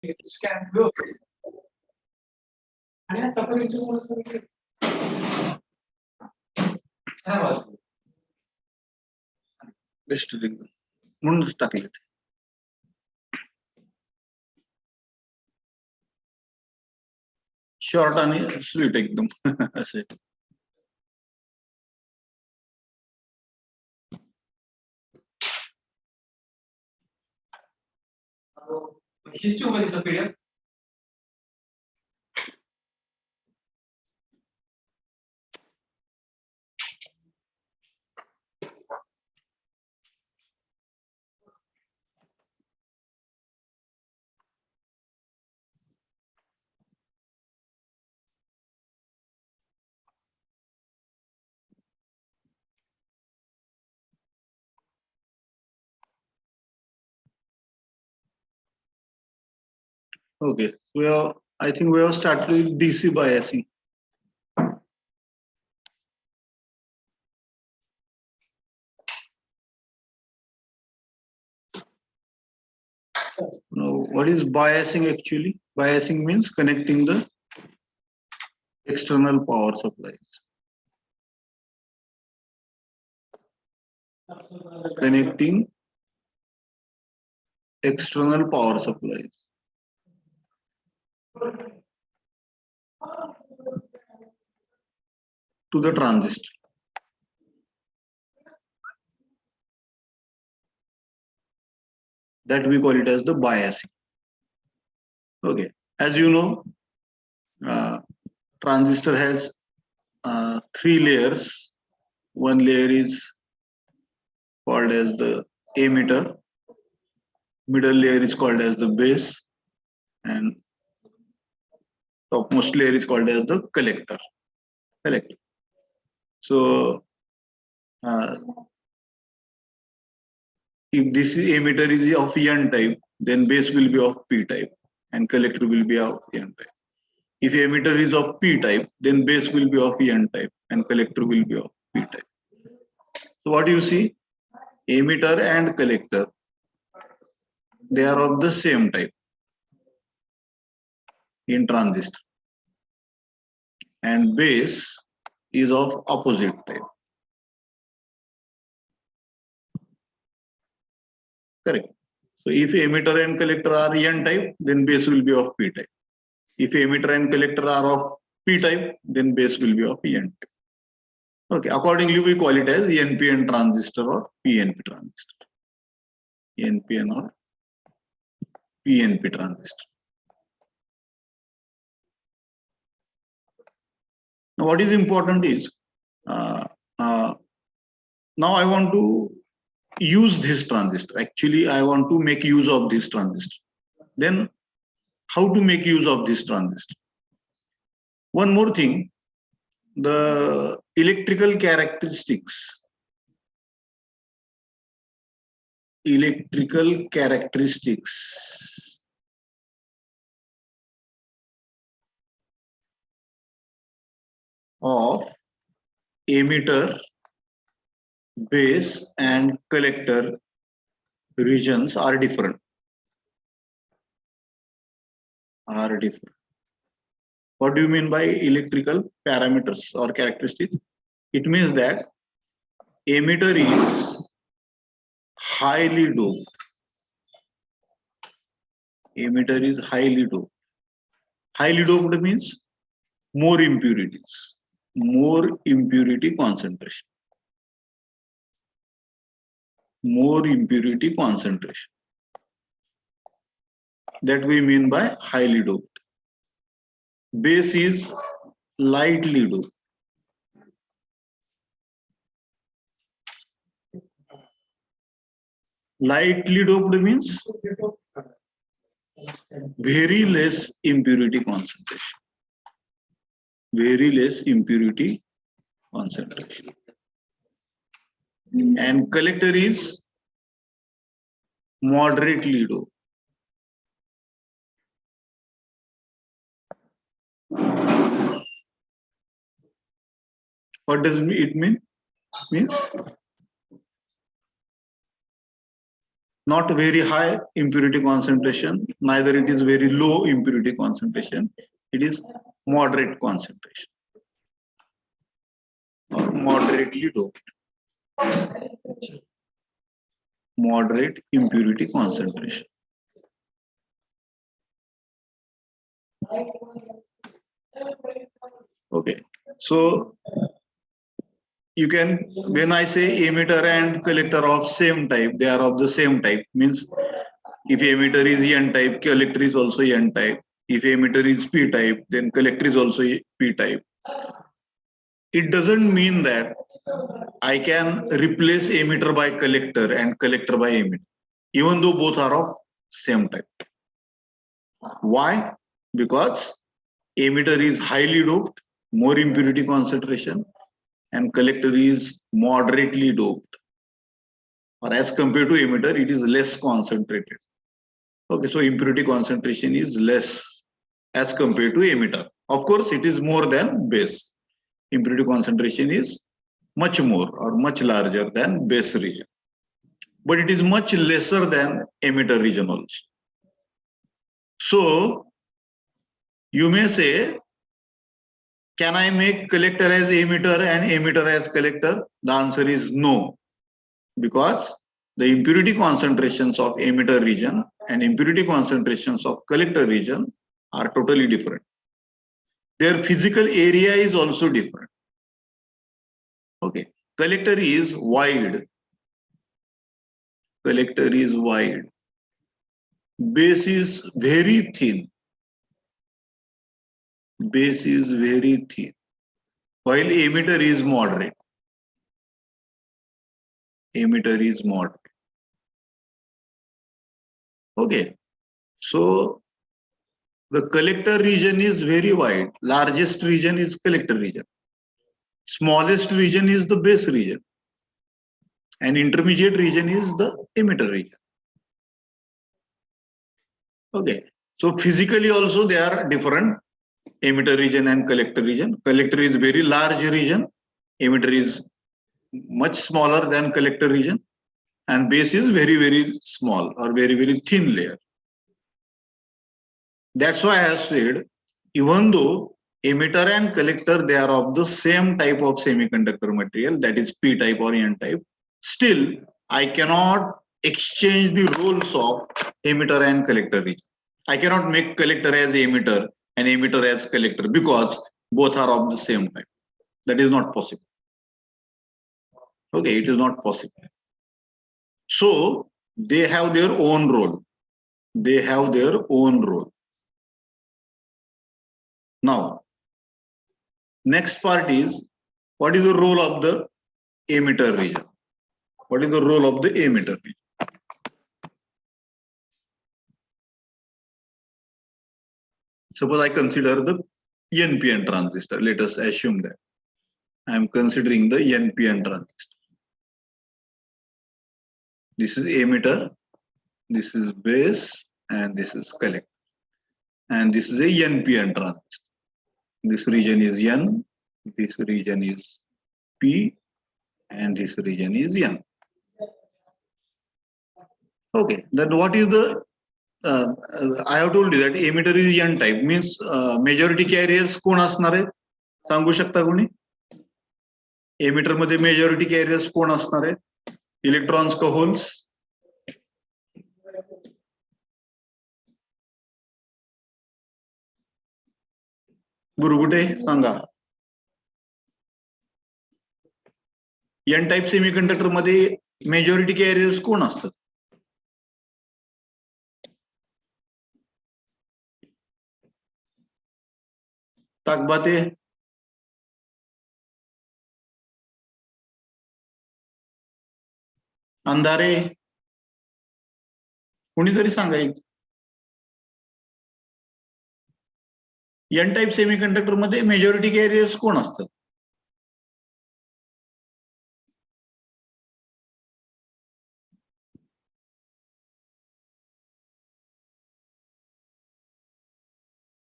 Best एकदम म्हणूनच टाकले ते. शॉर्ट आणि स्वीट एकदम असे. हिस्ट्री मध्ये PDF Okay, I think we have started with DC biasing. Now, what is biasing actually? Biasing means connecting the external power supplies. Connecting external power supplies. To the transistor. That we call it as the biasing. Okay, as you know, transistor has 3 layers. One layer is called as the emitter, middle layer is called as the base, and topmost layer is called as the collector. So if this emitter is of N type, then base will be of P type and collector will be of N type. If emitter is of P type, then base will be of N type and collector will be of P type. So what do you see? Emitter and collector, they are of the same type in transistor, and base is of opposite type. Correct. So if emitter and collector are N type, then base will be of P type. If emitter and collector are of P type, then base will be of N type. Okay, accordingly we call it as NPN transistor or PNP transistor. NPN or PNP transistor. Now what is important is, now I want to use this transistor. Actually, I want to make use of this transistor. Then how to make use of this transistor? One more thing, the electrical characteristics of emitter, base and collector regions are different. What do you mean by electrical parameters or characteristics? It means that emitter is highly doped. Emitter is highly doped. Highly doped means more impurities, more impurity concentration. More impurity concentration. That we mean by highly doped. Base is lightly doped. Lightly doped means very less impurity concentration. Very less impurity concentration. And collector is moderately doped. What does it mean? Means not very high impurity concentration, neither it is very low impurity concentration. It is moderate concentration or moderately doped. Moderate impurity concentration. Okay, so you can, when I say emitter and collector of same type, they are of the same type, means if emitter is N type, collector is also N type. If emitter is P type, then collector is also P type. It doesn't mean that I can replace emitter by collector and collector by emitter, even though both are of same type. Why? Because emitter is highly doped, more impurity concentration, and collector is moderately doped. Or as compared to emitter, it is less concentrated. Okay, so impurity concentration is less as compared to emitter. Of course, it is more than base. Impurity concentration is much more or much larger than base region. But it is much lesser than emitter region also. So, you may say, can I make collector as emitter and emitter as collector? The answer is no, because the impurity concentrations of emitter region and impurity concentrations of collector region are totally different. Their physical area is also different. Okay, collector is wide. Collector is wide. Base is very thin. Base is very thin. While emitter is moderate. Emitter is moderate. Okay, so the collector region is very wide. Largest region is collector region. Smallest region is the base region. And intermediate region is the emitter region. Okay, so physically also they are different. Emitter region and collector region. Collector is very large region. Emitter is much smaller than collector region. And base is very, very small or very, very thin layer. That's why I have said, even though emitter and collector, they are of the same type of semiconductor material, that is P type or N type, still I cannot exchange the roles of emitter and collector region. I cannot make collector as emitter and emitter as collector because both are of the same type. That is not possible. Okay, it is not possible. So they have their own role. They have their own role. Now, next part is, what is the role of the emitter region? What is the role of the emitter region? Suppose I consider the NPN transistor. Let us assume that I am considering the NPN transistor. This is emitter, this is base, and this is collector. And this is a NPN transistor. This region is N, this region is P, and this region is N. Okay, then what is the I have told you that emitter is N type, means majority carriers कोण असणार आहेत सांगू शकता कोणी? Emitter मध्ये majority carriers कोण असणार आहेत? इलेक्ट्रॉन्स का होल्स? गुरुगुटे सांगा. एन टाइप सेमीकंडक्टर मध्ये मेजॉरिटी कॅरियर्स कोण असतात? ताकबाते, अंधारे, कोणीतरी सांगायचं. एन टाइप सेमीकंडक्टर मध्ये मेजॉरिटी कॅरियर्स कोण असतात?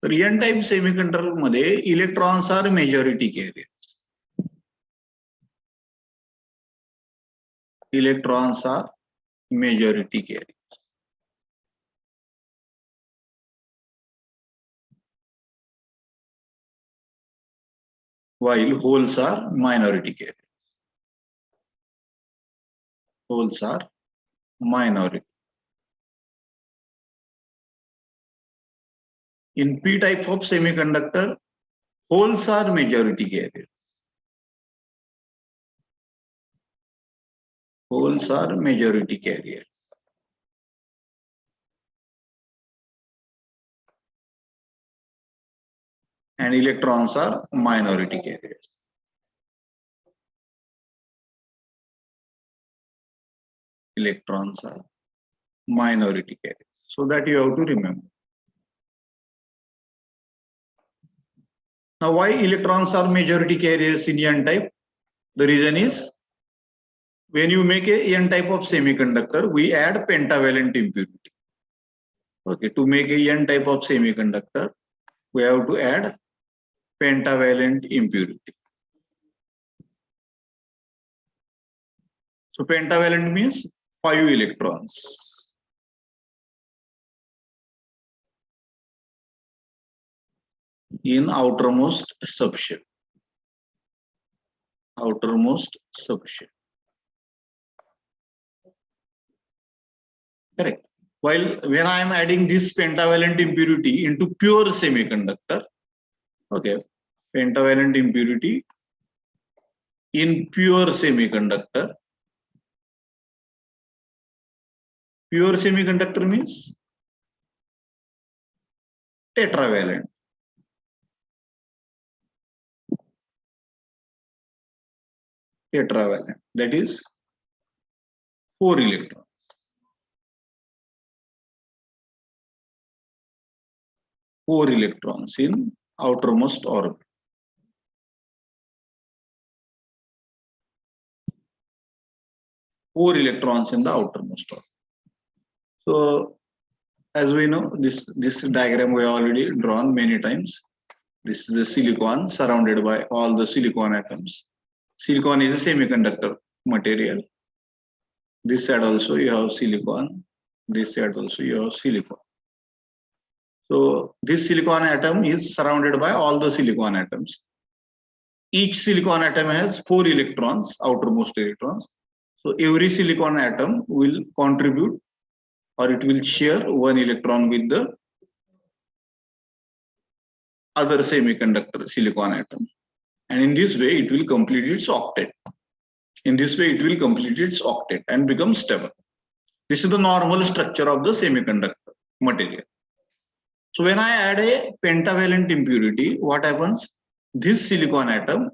तर एन टाइप सेमीकंडक्टर मध्ये electrons are majority carriers. Electrons are majority carriers. While holes are minority carriers. Holes are minority. In P type of semiconductor, holes are majority carriers. Holes are majority carriers. And electrons are minority carriers. Electrons are minority carriers. So that you have to remember. Now, why electrons are majority carriers in N type? The reason is, when you make a N type of semiconductor, we add pentavalent impurity. Okay, to make a N type of semiconductor, we have to add pentavalent impurity. So pentavalent means 5 electrons. In outermost subshell. Outermost subshell. Correct. While when I am adding this pentavalent impurity into pure semiconductor, okay, pentavalent impurity in pure semiconductor. Pure semiconductor means tetravalent. Tetravalent, that is 4 electrons. 4 electrons in outermost orbit. Four electrons in the outermost orbit. So, as we know, this diagram we have already drawn many times. This is the silicon surrounded by all the silicon atoms. Silicon is a semiconductor material. This side also you have silicon. This side also you have silicon. So this silicon atom is surrounded by all the silicon atoms. Each silicon atom has 4 electrons, outermost electrons. So every silicon atom will contribute, or it will share 1 electron with the other semiconductor silicon atom. And in this way, it will complete its octet. In this way, it will complete its octet and become stable. This is the normal structure of the semiconductor material. So when I add a pentavalent impurity, what happens? This silicon atom,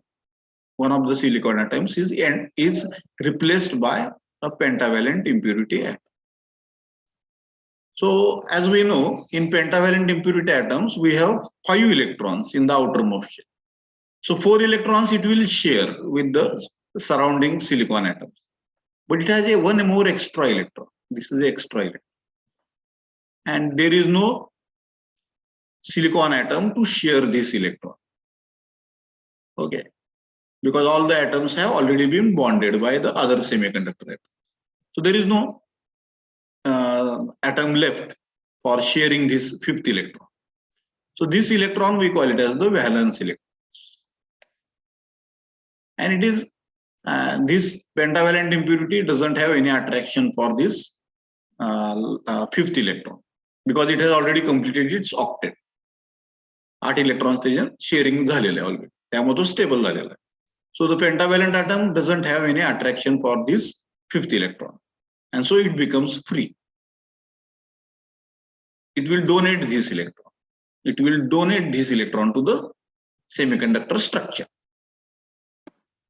one of the silicon atoms, is replaced by a pentavalent impurity atom. So as we know, in pentavalent impurity atoms, we have 5 electrons in the outermost shell. So 4 electrons it will share with the surrounding silicon atoms. But it has a one more extra electron. This is the extra electron. And there is no silicon atom to share this electron. Okay. Because all the atoms have already been bonded by the other semiconductor atoms. So there is no atom left for sharing this 5th electron. So this electron we call it as the valence electron. And it is this pentavalent impurity doesn't have any attraction for this 5th electron because it has already completed its octet. 8 electrons त्याच्यात sharing झालेले आहे already. त्यामुळे तो stable झालेला आहे. So the pentavalent atom doesn't have any attraction for this 5th electron. And so it becomes free. It will donate this electron. It will donate this electron to the semiconductor structure.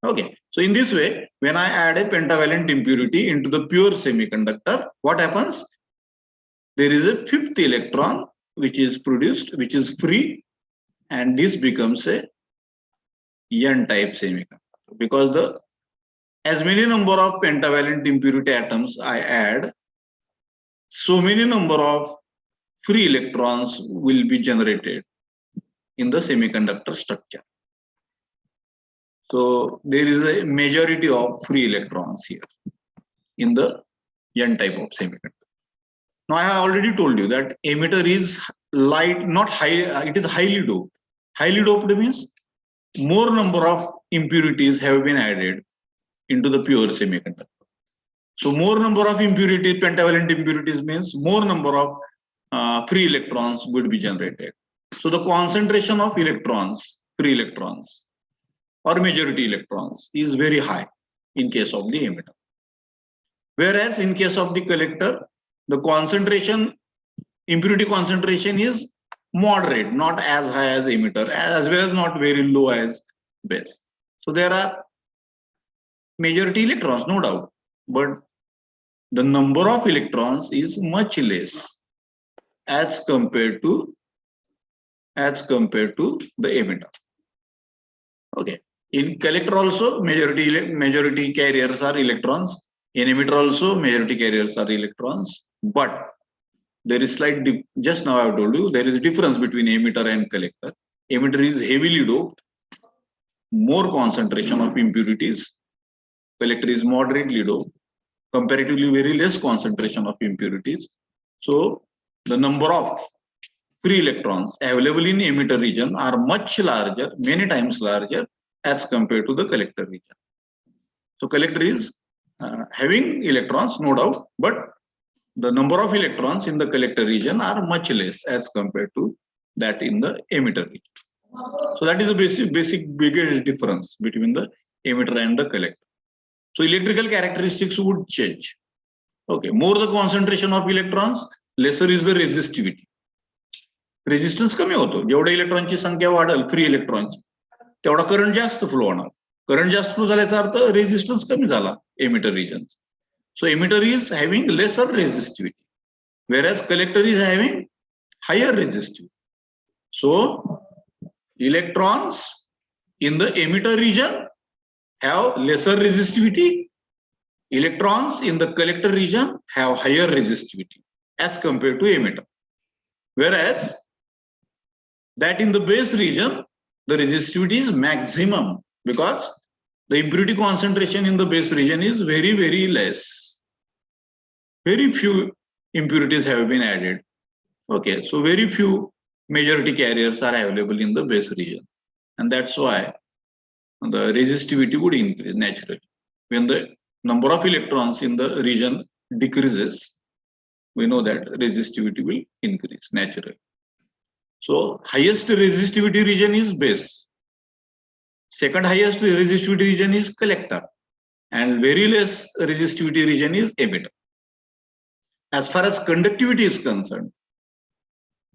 Okay. So in this way, when I add a pentavalent impurity into the pure semiconductor, what happens? There is a 5th electron which is produced, which is free, and this becomes a N-type semiconductor because as many number of pentavalent impurity atoms I add, so many number of free electrons will be generated in the semiconductor structure. So there is a majority of free electrons here in the N type of semiconductor. Now I have already told you that emitter is light, not high, it is highly doped. Highly doped means more number of impurities have been added into the pure semiconductor. So more number of impurities, pentavalent impurities means more number of free electrons would be generated. So the concentration of electrons, free electrons or majority electrons is very high in case of the emitter. Whereas in case of the collector, the concentration, impurity concentration is moderate, not as high as emitter, as well as not very low as base. So there are majority electrons, no doubt, but the number of electrons is much less as compared to the emitter. Okay. In collector also, majority carriers are electrons. In emitter also, majority carriers are electrons. But there is slight, just now I have told you, there is a difference between emitter and collector. Emitter is heavily doped, more concentration of impurities. Collector is moderately doped, comparatively very less concentration of impurities. So the number of free electrons available in emitter region are much larger, many times larger as compared to the collector region. So collector is having electrons, no doubt, but the number of electrons in the collector region are much less as compared to that in the emitter region. So that is the basic biggest difference between the emitter and the collector. So electrical characteristics would change. Okay, more the concentration of electrons, lesser is the resistivity. Resistance कमी होतो. जेवढ्या इलेक्ट्रॉनची संख्या वाढेल free इलेक्ट्रॉनची तेवढा current जास्त flow होणार. करंट जास्त फ्लो झाल्याचा अर्थ रेजिस्टन्स कमी झाला emitter region. So emitter is having lesser resistivity whereas collector is having higher resistivity. So electrons in the emitter region have lesser resistivity. Electrons in the collector region have higher resistivity as compared to emitter. Whereas that in the base region, the resistivity is maximum because the impurity concentration in the base region is very, very less. Very few impurities have been added. Okay, so very few majority carriers are available in the base region. And that's why the resistivity would increase naturally. When the number of electrons in the region decreases, we know that resistivity will increase naturally. So highest resistivity region is base. Second highest resistivity region is collector. And very less resistivity region is emitter. As far as conductivity is concerned,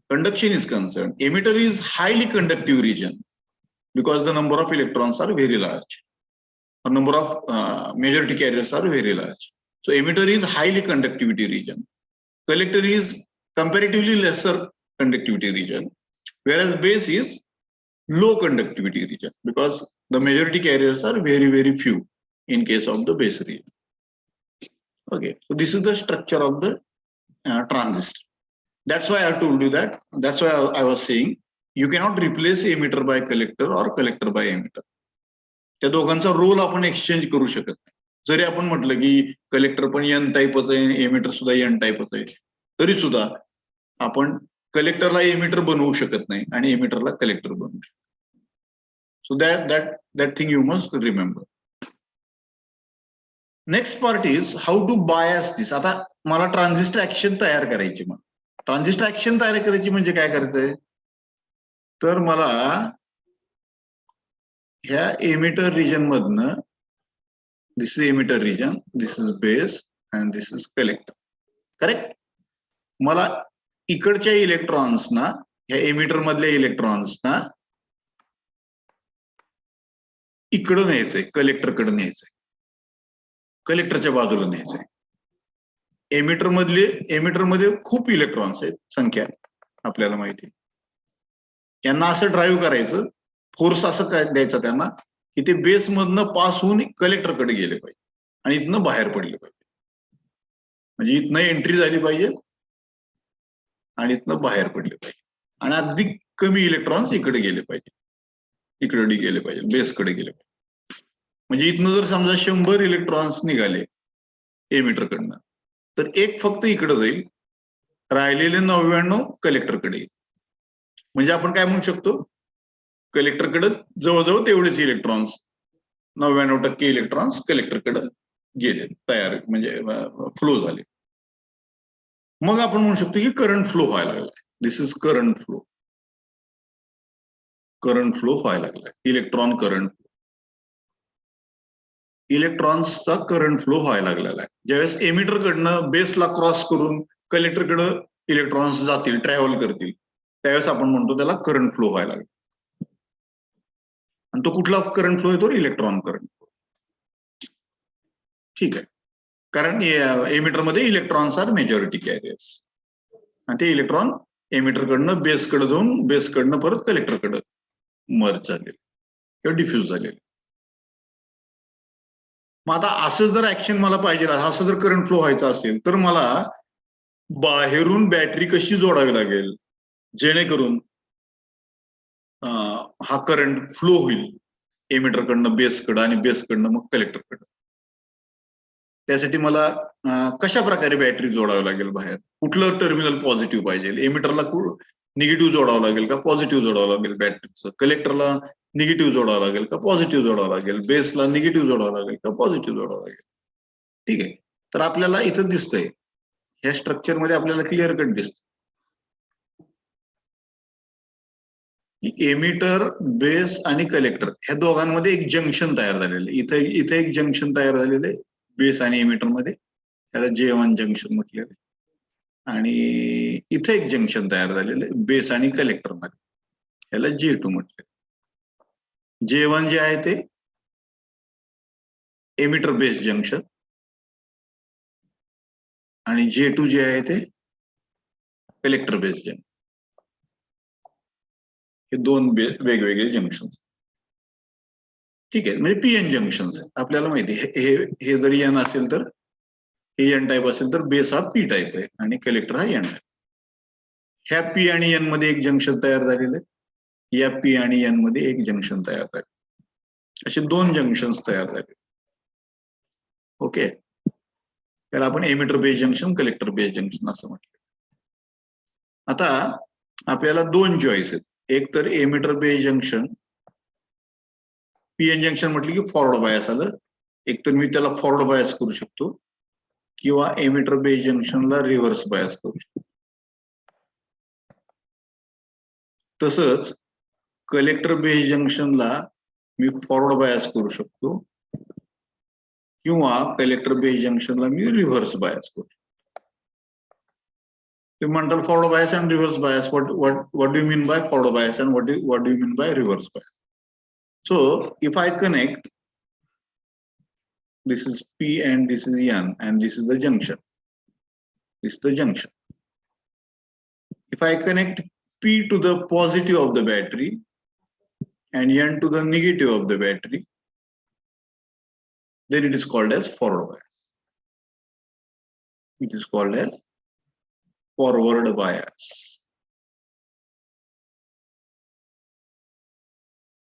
conduction is concerned, emitter is highly conductive region because the number of electrons are very large. The number of majority carriers are very large. So emitter is highly conductivity region. Collector is comparatively lesser conductivity region, whereas base is low conductivity region because the majority carriers are very, very few in case of the base region. Okay, so this is the structure of the transistor. That's why I told you that. That's why I was saying you cannot replace emitter by collector or collector by emitter. त्या दोघांचा role आपण exchange करू शकत नाही. जरी आपण म्हटलं की collector पण एन टाईपच आहे, एमिटर सुद्धा एन टाईपच आहे, तरी सुद्धा आपण कलेक्टरला एमिटर बनवू शकत नाही आणि एमिटरला कलेक्टर बनवू शकतो. So that thing you must remember. Next part is how to bias this. आता मला ट्रान्झिस्टर ऍक्शन तयार करायची. मग ट्रान्झिस्टर ऍक्शन तयार करायची म्हणजे काय करायचंय, तर मला ह्या एमिटर रिजन मधनं, this is emitter region, this is base and this is collector, correct. मला इकडच्या इलेक्ट्रॉन्सना, ह्या एमिटर मधल्या इलेक्ट्रॉन्सना इकडं न्यायचंय, कलेक्टरकडे न्यायचंय, कलेक्टरच्या बाजूला न्यायचंय. एमिटर मध्ये खूप इलेक्ट्रॉन्स आहेत, संख्या आपल्याला माहिती आहे. यांना असं ड्राईव्ह करायचं, फोर्स असं काय द्यायचा त्यांना की ते बेस मधनं पास होऊन कलेक्टरकडे गेले पाहिजे आणि इथनं बाहेर पडले पाहिजे. म्हणजे इथनं एंट्री झाली पाहिजे आणि इथनं बाहेर पडले पाहिजे आणि अगदी कमी इलेक्ट्रॉन्स इकडे गेले पाहिजे, इकडे गेले पाहिजे, बेसकडे गेले पाहिजे. म्हणजे इथनं जर समजा 100 इलेक्ट्रॉन्स निघाले एमिटरकडनं, तर एक फक्त इकडे जाईल, राहिलेले 99 कलेक्टरकडे येईल. म्हणजे आपण काय म्हणू शकतो, कलेक्टरकडे जवळजवळ तेवढेच इलेक्ट्रॉन्स, 99% इलेक्ट्रॉन्स कलेक्टरकडे गेले, तयार म्हणजे फ्लो झाले. मग आपण म्हणू शकतो की करंट फ्लो व्हायला लागलाय. This is current flow. Current flow व्हायला लागलाय, इलेक्ट्रॉन करंट. इलेक्ट्रॉन्सचा करंट फ्लो व्हायला लागलेला आहे. ज्यावेळेस एमिटर कडनं बेसला क्रॉस करून कलेक्टरकडे इलेक्ट्रॉन्स जातील, ट्रॅव्हल करतील, त्यावेळेस आपण म्हणतो त्याला करंट फ्लो व्हायला लागला. आणि तो कुठला करंट फ्लो येतो? Electron current. ठीक आहे, कारण एमिटरमध्ये इलेक्ट्रॉन्स आर मेजॉरिटी कॅरियर्स, आणि ते इलेक्ट्रॉन एमिटरकडनं बेसकडे जाऊन बेसकडनं परत कलेक्टरकडे मर्ज झालेले किंवा डिफ्यूज झालेले. मग आता असं जर ऍक्शन मला पाहिजे, असं जर करंट फ्लो व्हायचा असेल, तर मला बाहेरून बॅटरी कशी जोडावी लागेल जेणेकरून हा करंट फ्लो होईल एमिटरकडनं बेसकडं आणि बेसकडनं मग कलेक्टरकडं. त्यासाठी मला कशा प्रकारे बॅटरी जोडावी लागेल बाहेर, कुठलं टर्मिनल पॉझिटिव्ह पाहिजे, एमिटरला निगेटिव्ह जोडावं लागेल का पॉझिटिव्ह जोडावं लागेल बॅटरीचं, कलेक्टरला निगेटिव्ह जोडावं लागेल का पॉझिटिव्ह जोडावं लागेल, बेसला निगेटिव्ह जोडावं लागेल का पॉझिटिव्ह जोडावं लागेल. ठीक आहे, तर आपल्याला इथं दिसतंय, ह्या स्ट्रक्चरमध्ये आपल्याला क्लिअर कट दिसत की एमिटर, बेस आणि कलेक्टर ह्या दोघांमध्ये एक जंक्शन तयार झालेलं आहे. इथे एक जंक्शन तयार झालेलं आहे बेस आणि एमिटर मध्ये, त्याला J1 जंक्शन म्हटलेलं आहे. आणि इथे एक जंक्शन तयार झालेलं आहे बेस आणि कलेक्टर मध्ये, त्याला J2 म्हटलं. J1 जे आहे ते एमिटर बेस जंक्शन आणि J2 जे आहे ते कलेक्टर बेस जंक्शन. हे दोन वेगवेगळे जंक्शन. ठीक आहे, म्हणजे पीएन जंक्शन आहेत, आपल्याला माहिती आहे. हे जरी एन असेल तर हे एन टाईप असेल तर बेस हा पी टाईप आहे आणि कलेक्टर हा एन टाईप. ह्या पी आणि एन मध्ये एक जंक्शन तयार झालेलं आहे, या पी आणि एन मध्ये एक जंक्शन तयार झाले, असे दोन जंक्शन्स तयार झाले. ओके, त्याला आपण emitter base junction, collector base junction असं म्हटलं. आता आपल्याला दोन चॉईस आहेत, एक तर emitter base junction, PN junction म्हटलं की फॉरवर्ड बायस आलं, एक तर मी त्याला फॉरवर्ड बायस करू शकतो किंवा एमिटर बेस जंक्शनला रिव्हर्स बायस करू शकतो. तसंच कलेक्टर बेस जंक्शनला मी फॉरवर्ड बायस करू शकतो किंवा कलेक्टर बेस जंक्शनला मी रिव्हर्स बायस करू शकतो. ते म्हणतात forward bias and reverse bias. what do you mean by forward bias and what do you mean by reverse bias? So if I connect, this is P and this is N and this is the junction. This is the junction. If I connect P to the positive of the battery and N to the negative of the battery, then it is called as forward bias. It is called as forward bias.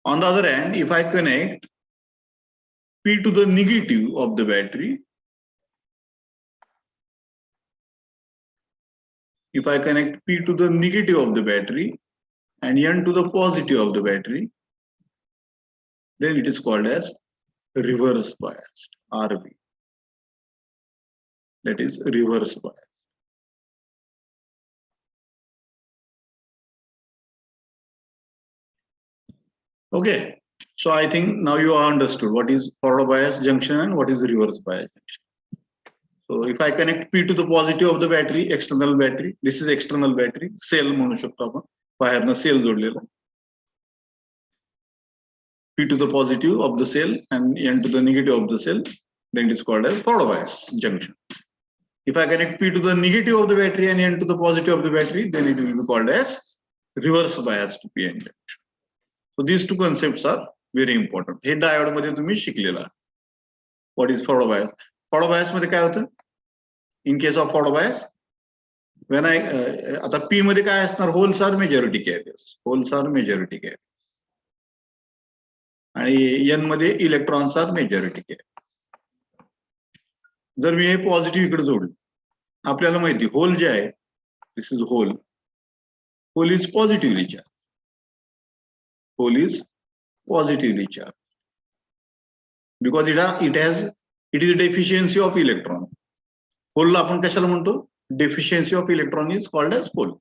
On the other hand, if I connect P to the negative of the battery, if I connect P to the negative of the battery and N to the positive of the battery, then it is called as reverse biased, RB. That is reverse bias. Okay, so I think now you are understood what is forward bias junction and what is reverse bias junction. So if I connect P to the positive of the battery, external battery, this is external battery, cell म्हणू शकतो आपण, बाहेरनं cell जोडलेला. P to the positive of the cell and N to the negative of the cell, then it is called as forward bias junction. If I connect P to the negative of the battery and N to the positive of the battery, then it will be called as reverse biased PN junction. So these two concepts are very important. हे diode मध्ये तुम्ही शिकलेला. What is forward bias? Forward bias मध्ये काय होतं? In case of forward bias, when I आता P मध्ये काय असणार? Holes are majority carriers. Holes are majority carriers. आणि N मध्ये इलेक्ट्रॉन्स आर मेजॉरिटी कॅरियर. जर मी हे पॉझिटिव्ह इकडे जोडलं आपल्याला माहिती होल जे आहे, this is hole. Hole is positively charge. Hole is positively charge because it is deficiency of electron. होलला आपण कशाला म्हणतो? Deficiency of electron is called as hole.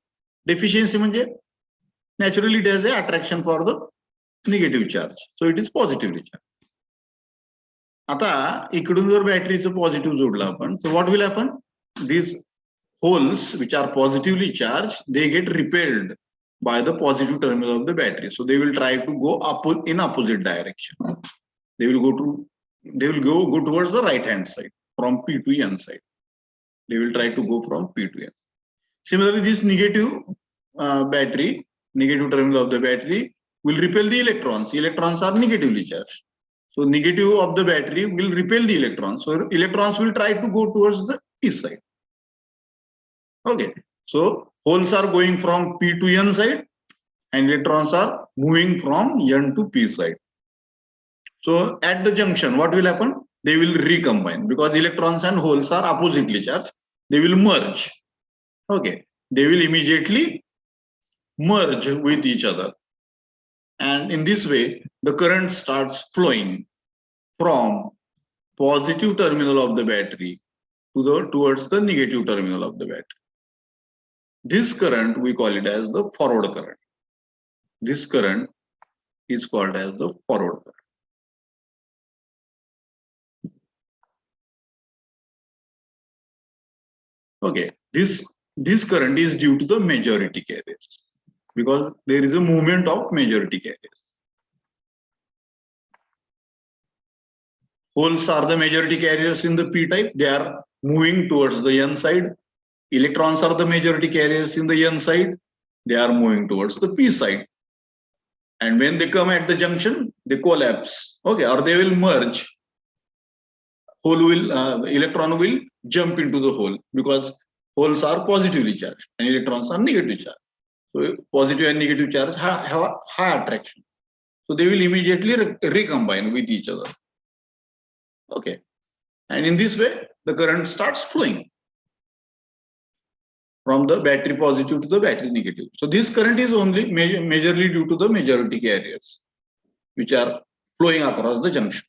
Deficiency म्हणजे naturally it has a attraction for the negative charge, so it is positively charged. आता इकडून जर बॅटरीचं positive जोडलं आपण, so what will happen? These holes which are positively charged, they get repelled by the positive terminal of the battery, so they will try to go in opposite direction. They will go towards the right hand side from P to N side. They will try to go from P to N. Similarly, this negative terminal of the battery will repel the electrons. Electrons are negatively charged. So negative of the battery will repel the electrons. So electrons will try to go towards the P side. Okay. So holes are going from P to N side and electrons are moving from N to P side. So at the junction, what will happen? They will recombine because electrons and holes are oppositely charged. They will merge. Okay. They will immediately merge with each other, and in this way the current starts flowing from positive terminal of the battery towards the negative terminal of the battery. This current we call it as the forward current. This current is called as the forward current. Okay, this current is due to the majority carriers, because there is a movement of majority carriers. Holes are the majority carriers in the P type. They are moving towards the N side. Electrons are the majority carriers in the N side. They are moving towards the P side. And when they come at the junction, they collapse. Okay, or they will merge. Electron will jump into the hole because holes are positively charged and electrons are negatively charged. So positive and negative charge have a high attraction. So they will immediately recombine with each other. Okay. And in this way, the current starts flowing from the battery positive to the battery negative. So this current is only majorly due to the majority carriers, which are flowing across the junction.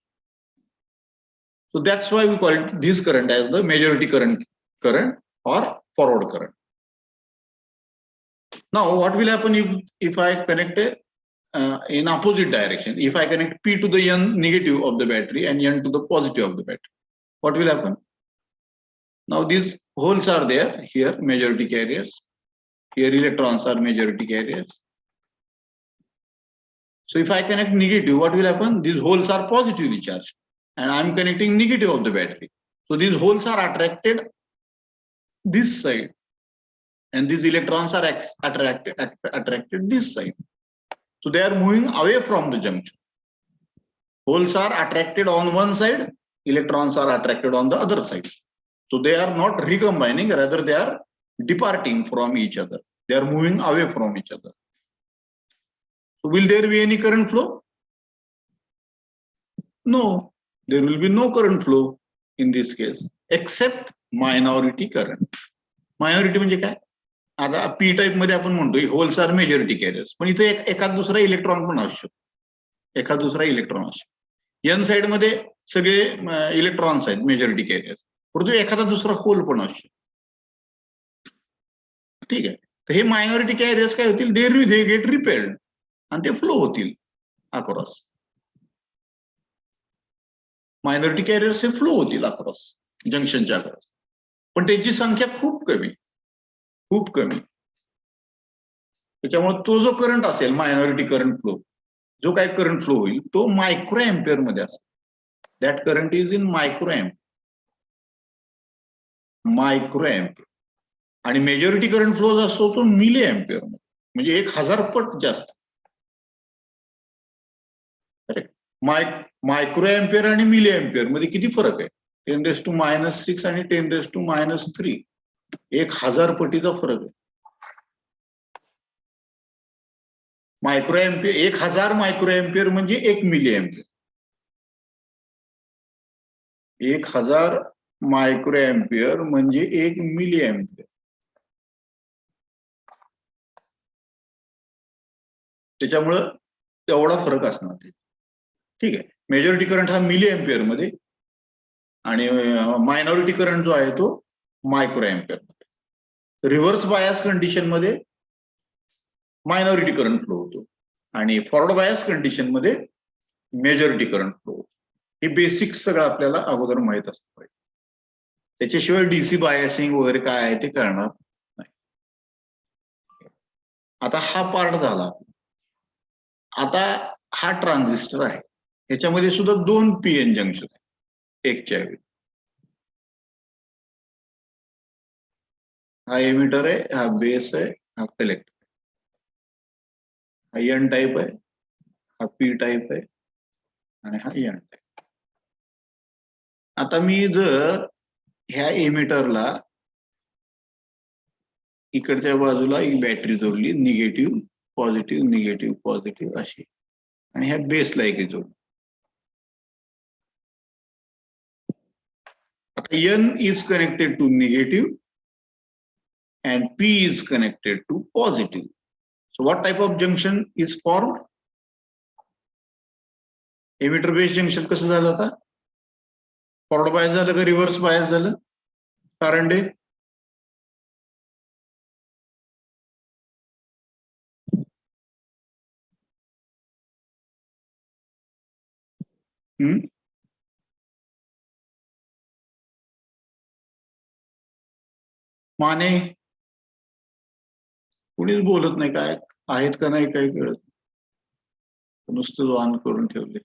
So that's why we call it this current as the majority current or forward current. Now, what will happen if I connect in opposite direction? If I connect P to the N negative of the battery and N to the positive of the battery, what will happen? Now these holes are there, here majority carriers, here electrons are majority carriers. So if I connect negative, what will happen? These holes are positively charged and I'm connecting negative of the battery. So these holes are attracted this side and these electrons are attracted this side. So they are moving away from the junction. Holes are attracted on one side, electrons are attracted on the other side. So they are not recombining, rather they are departing from each other. They are moving away from each other. So will there be any current flow? No, there will be no current flow in this case, except minority current. Minority म्हणजे काय? आता P type मध्ये आपण म्हणतो holes are majority carriers, पण इथे एखाद दुसरा इलेक्ट्रॉन पण असू शकतो. एखाद दुसरा इलेक्ट्रॉन असतो. N साइड मध्ये सगळे इलेक्ट्रॉन्स आहेत मेजॉरिटी कॅरियर्स, परंतु एखादा दुसरा होल पण असू शकतो. ठीक आहे. तर हे मायनॉरिटी कॅरियर्स काय होतील? दे गेट रिपेल्ड आणि ते फ्लो होतील अक्रॉस. मायनॉरिटी कॅरियर्स हे फ्लो होतील अक्रॉस जंक्शनच्या अक्रॉस, पण त्यांची संख्या खूप कमी. त्याच्यामुळे तो जो करंट असेल मायनॉरिटी करंट फ्लो, जो काय करंट फ्लो होईल तो मायक्रो एम्पियर मध्ये असेल. That current is in micro ampere. आणि मेजॉरिटी करंट फ्लो जो असतो तो मिली एम्पियर मध्ये, म्हणजे 1000 पट जास्त. करेक्ट. मायक्रो एम्पियर आणि मिली एम्पियर मध्ये किती फरक आहे? 10⁻⁻⁶ आणि 10⁻⁻3. 1000 पटीचा फरक आहे. मायक्रो एम्पियर 1000 मायक्रो एम्पियर म्हणजे 1 मिली एम्पियर. 1000 मायक्रो एम्पियर म्हणजे 1 मिली एम्पियर. त्याच्यामुळं तेवढा फरक असणार ते. ठीक आहे. मेजॉरिटी करंट हा मिली एम्पियर मध्ये आणि मायनॉरिटी करंट जो आहे तो मायक्रो एम्पियर मध्ये. रिव्हर्स बायस कंडिशन मध्ये मायनॉरिटी करंट फ्लो होतो आणि फॉरवर्ड बायस कंडिशन मध्ये मेजॉरिटी करंट फ्लो होतो. हे बेसिक सगळं आपल्याला अगोदर माहित असतं पाहिजे. त्याच्याशिवाय डीसी बायसिंग वगैरे काय आहे ते कळणार नाही. आता हा पार्ट झाला. आता हा ट्रान्झिस्टर आहे. ह्याच्यामध्ये सुद्धा 2 पीएन जंक्शन आहे एकच्या ऐवजी. हा एमिटर आहे, हा बेस आहे, हा कलेक्टर. हा एन टाईप आहे, हा पी टाईप आहे आणि हा एन टाईप. आता मी जर ह्या एमिटरला इकडच्या बाजूला एक बॅटरी जोडली, निगेटिव्ह पॉझिटिव्ह निगेटिव्ह पॉझिटिव्ह अशी, आणि ह्या बेसला एक जोडली. आता N is connected to negative and P is connected to positive. So what type of junction is formed? Emitter base junction कसं झालं आता? फॉरवर्ड बायस झालं का रिव्हर्स बायस झालं? कारण डे माने कुणीच बोलत नाही. काय आहेत का नाही काही कळत, नुसतं ऑन करून ठेवले.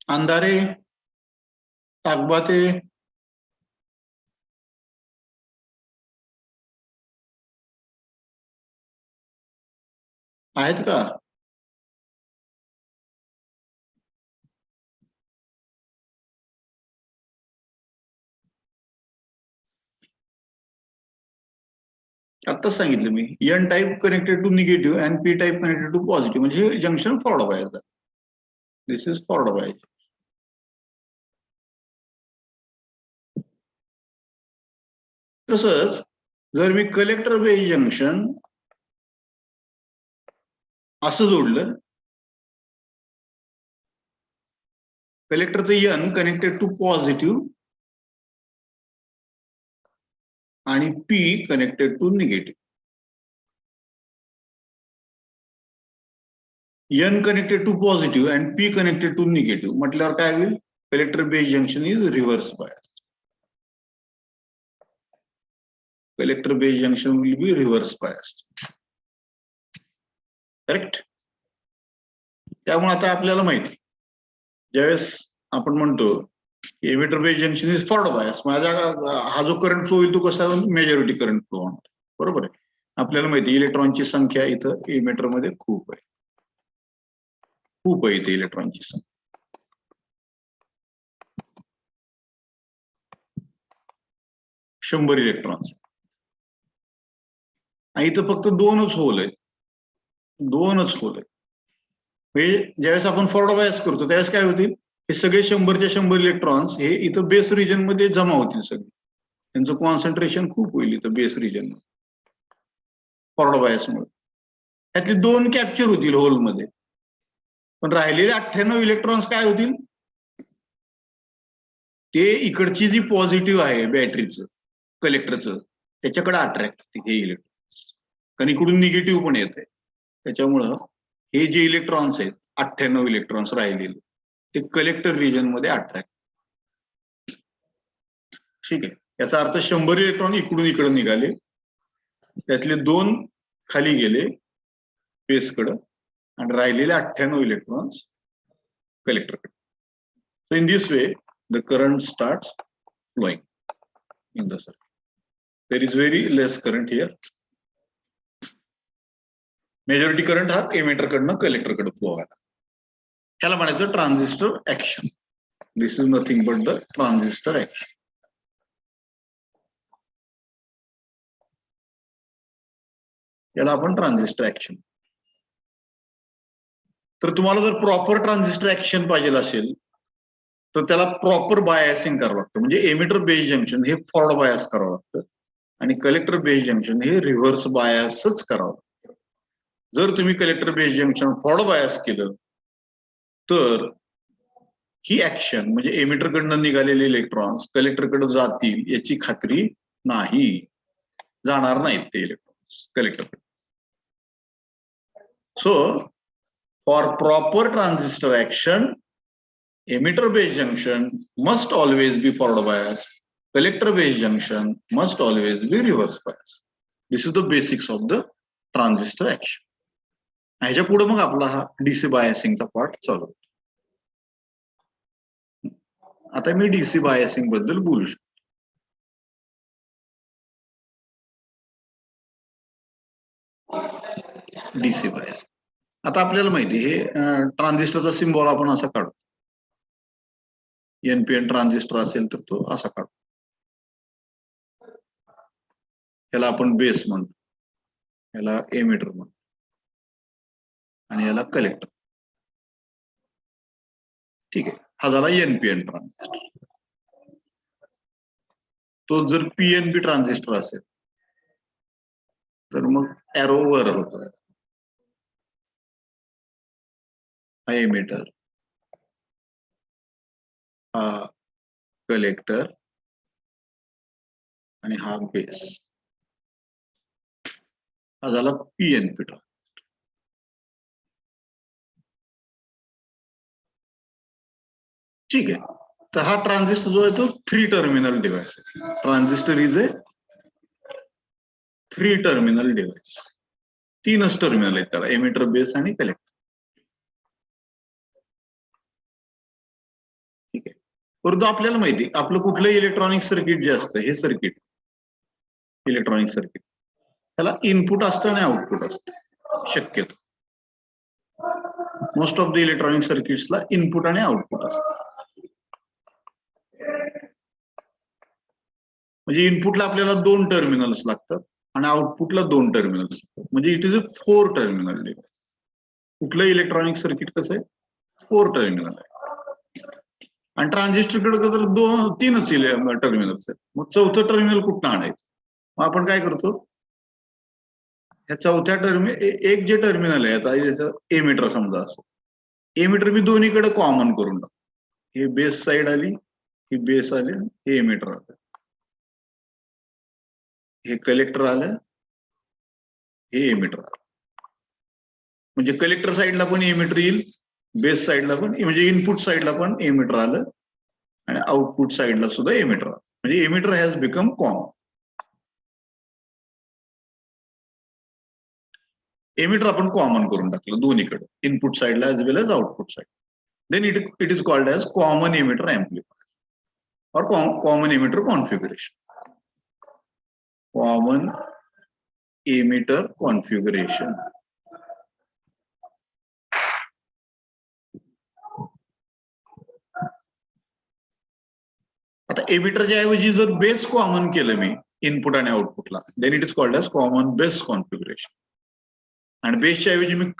अंधारे, ताकबाते, आहेत का? आत्ताच सांगितलं मी, N type connected to negative आणि P type connected to positive, म्हणजे हे जंक्शन फॉरवर्ड बायस झालं. This is forward bias. तसंच जर मी कलेक्टर बेस जंक्शन असं जोडलं, कलेक्टरचं एन कनेक्टेड टू पॉझिटिव्ह आणि P connected to negative. N connected to positive and P connected to negative म्हटल्यावर काय होईल? Collector base junction is reverse bias. Collector base junction will be reverse biased. Correct? त्यामुळे आता आपल्याला माहिती, ज्यावेळेस आपण म्हणतो emitter base junction is forward बायस, माझा हा जो करंट फ्लो होईल तो कसा मेजॉरिटी करंट फ्लो होणार. बरोबर आहे. आपल्याला माहिती इलेक्ट्रॉनची संख्या इथं एमिटर मध्ये खूप आहे, खूप आहे इथे इलेक्ट्रॉनची संख्या. शंभर इलेक्ट्रॉन्स आणि इथं फक्त 2च होल आहेत, 2च होल आहेत. म्हणजे ज्यावेळेस आपण फॉरवर्ड बायस करतो त्यावेळेस काय होतील, हे सगळे 100च्या 100 इलेक्ट्रॉन्स हे इथं बेस रिजन मध्ये जमा होतील सगळे. त्यांचं कॉन्सन्ट्रेशन खूप होईल इथं बेस रिजन मध्ये फॉरवर्ड बायसमुळे. त्यातले 2 कॅप्चर होतील होलमध्ये, पण राहिलेले 98 इलेक्ट्रॉन्स काय होतील, ते इकडची जी पॉझिटिव्ह आहे बॅटरीचं कलेक्टरचं त्याच्याकडे अट्रॅक्ट होतील हे इलेक्ट्रॉन्स, कारण इकडून निगेटिव्ह पण येत आहे. त्याच्यामुळं हे जे इलेक्ट्रॉन्स आहेत 98 इलेक्ट्रॉन्स राहिलेले ते कलेक्टर रिजन मध्ये अट्रॅक्ट. ठीक आहे. याचा अर्थ 100 इलेक्ट्रॉन इकडून इकडे निघाले, त्यातले 2 खाली गेले बेसकडं आणि राहिलेले 98 electrons कलेक्टरकडे. So in this way the current starts flowing in the circuit. There is very less current here. Majority current हा एमिटर कडनं कलेक्टर कडे फ्लो व्हायला, ह्याला म्हणायचं transistor action. This is nothing but the transistor action. याला आपण transistor action. तर तुम्हाला जर प्रॉपर ट्रान्झिस्टर ऍक्शन पाहिजे असेल तर त्याला प्रॉपर बायसिंग करावं लागतं. म्हणजे एमिटर बेस जंक्शन हे फॉरवर्ड बायस करावं लागतं आणि कलेक्टर बेस जंक्शन हे रिव्हर्स बायसच करावं लागतं. जर तुम्ही कलेक्टर बेस जंक्शन फॉरवर्ड बायस केलं तर ही ऍक्शन म्हणजे एमिटरकडनं निघालेले इलेक्ट्रॉन्स कलेक्टरकडे जातील याची खात्री नाही, जाणार नाहीत ते electrons कलेक्टरकडे. So, for proper transistor action, emitter base junction must always be forward bias. Collector base junction must always be reverse bias. This is the basics of the transistor action. ह्याच्या पुढे मग आपला हा डीसी बायसिंगचा पार्ट चालू होतो. आता मी DC biasing बद्दल बोलू शकतो. DC bias. आता आपल्याला माहिती हे ट्रान्झिस्टरचा सिम्बॉल आपण असा काढतो. एनपीएन ट्रान्झिस्टर असेल तर तो असा काढतो. याला आपण बेस म्हणतो, याला एमिटर म्हणतो आणि याला कलेक्टर. ठीक आहे, हा झाला एनपीएन ट्रान्झिस्टर. तो जर पीएनपी ट्रान्झिस्टर असेल तर मग एरो वर होतो. हा एमिटर, हा कलेक्टर आणि हा बेस. हा झाला पीएनपी ट्रान्झिस्टर. ठीक आहे, तर हा ट्रान्झिस्टर जो आहे तो 3 टर्मिनल डिव्हाइस आहे. Transistor is a 3 terminal device. 3च टर्मिनल आहेत त्याला, एमिटर, बेस आणि कलेक्टर. ठीक आहे, परंतु आपल्याला माहिती आपलं कुठलंही इलेक्ट्रॉनिक सर्किट जे असतं, हे सर्किट इलेक्ट्रॉनिक सर्किट त्याला इनपुट असतं आणि आउटपुट असतं. शक्यतो मोस्ट ऑफ द इलेक्ट्रॉनिक सर्किट्सला इनपुट आणि आउटपुट असतं. म्हणजे इनपुटला आपल्याला 2 टर्मिनल्स लागतात आणि आउटपुटला 2 टर्मिनल्स लागतात. म्हणजे it is a 4 terminal device. कुठलं इलेक्ट्रॉनिक सर्किट कसं आहे, 4 टर्मिनल आहे. आणि ट्रान्झिस्टरकडे तर 3च टर्मिनल्स आहेत. मग 4थं टर्मिनल कुठं आणायचं? मग आपण काय करतो, ह्या 4थ्या टर्मिनल एक जे टर्मिनल आहे, आता याचं एमिटर समजा असं, एमिटर मी दोन्हीकडे कॉमन करून टाकतो. हे बेस साइड आली, ही बेस आली, हे एमिटर आलं, हे कलेक्टर आलं, हे एमिटर आलं. म्हणजे कलेक्टर साइडला पण एमिटर येईल, बेस साइडला पण, म्हणजे इनपुट साइडला पण एमिटर आलं आणि आउटपुट साइडला सुद्धा एमिटर आलं. म्हणजे emitter has become common. Emitter आपण कॉमन करून टाकलं दोन्हीकडे, इनपुट साइडला as well as output side. Then it is called as common emitter amplifier और common emitter configuration. Common emitter configuration. आता एमिटरच्या ऐवजी जर बेस कॉमन केलं मी इनपुट आणि आउटपुटला, then it is called as common base configuration. आणि बेसच्या ऐवजी मी